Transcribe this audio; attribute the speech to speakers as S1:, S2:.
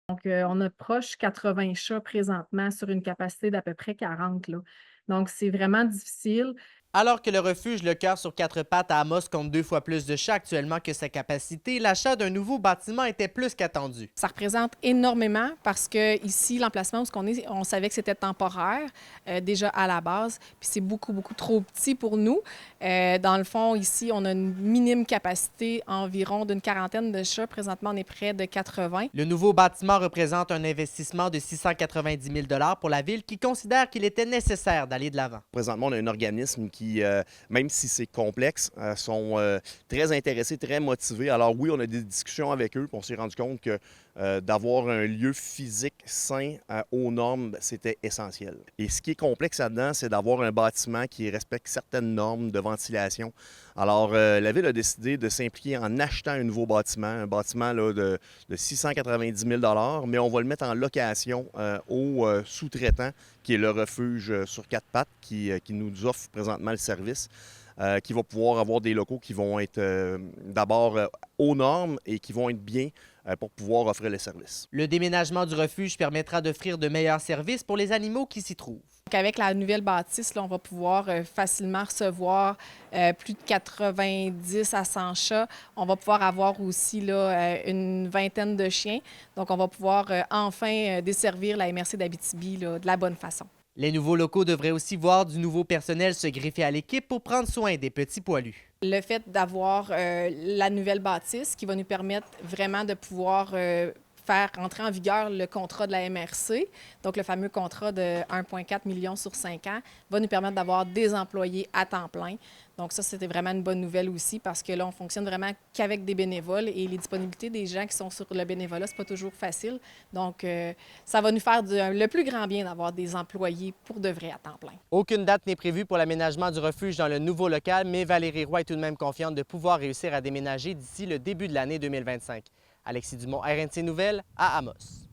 S1: Donc, on approche 80 chats présentement sur une capacité d'à peu près 40 là. Donc, c'est vraiment difficile.
S2: Alors que le refuge Le Cœur sur quatre pattes à Amos compte 2 fois plus de chats actuellement que sa capacité, l'achat d'un nouveau bâtiment était plus qu'attendu.
S3: Ça représente énormément parce que ici, l'emplacement où on est, on savait que c'était temporaire déjà à la base, puis c'est beaucoup, beaucoup trop petit pour nous. Dans le fond, ici, on a une minime capacité environ d'une quarantaine de chats. Présentement, on est près de 80.
S2: Le nouveau bâtiment représente un investissement de 690 000 pour la ville qui considère qu'il était nécessaire d'aller de l'avant.
S4: Présentement, on a un organisme qui, même si c'est complexe, sont très intéressés, très motivés. Alors oui, on a des discussions avec eux, puis on s'est rendu compte que d'avoir un lieu physique sain aux normes, c'était essentiel. Et ce qui est complexe là-dedans, c'est d'avoir un bâtiment qui respecte certaines normes de ventilation. Alors, la Ville a décidé de s'impliquer en achetant un bâtiment là, de 690 000 mais on va le mettre en location au sous-traitant, qui est le refuge sur quatre pattes, qui nous offre présentement le service. Qui va pouvoir avoir des locaux qui vont être d'abord aux normes et qui vont être bien pour pouvoir offrir les services.
S2: Le déménagement du refuge permettra d'offrir de meilleurs services pour les animaux qui s'y trouvent.
S3: Donc, avec la nouvelle bâtisse, là, on va pouvoir facilement recevoir plus de 90 à 100 chats. On va pouvoir avoir aussi là, une vingtaine de chiens. Donc, on va pouvoir enfin desservir la MRC d'Abitibi là, de la bonne façon.
S2: Les nouveaux locaux devraient aussi voir du nouveau personnel se greffer à l'équipe pour prendre soin des petits poilus.
S3: Le fait d'avoir la nouvelle bâtisse qui va nous permettre vraiment de pouvoir faire entrer en vigueur le contrat de la MRC, donc le fameux contrat de 1,4 million sur 5 ans, va nous permettre d'avoir des employés à temps plein. Donc ça, c'était vraiment une bonne nouvelle aussi parce que là, on fonctionne vraiment qu'avec des bénévoles et les disponibilités des gens qui sont sur le bénévolat, c'est pas toujours facile. Donc, ça va nous faire le plus grand bien d'avoir des employés pour de vrai à temps plein.
S2: Aucune date n'est prévue pour l'aménagement du refuge dans le nouveau local, mais Valérie Roy est tout de même confiante de pouvoir réussir à déménager d'ici le début de l'année 2025. Alexis Dumont, RNC Nouvelles, à Amos.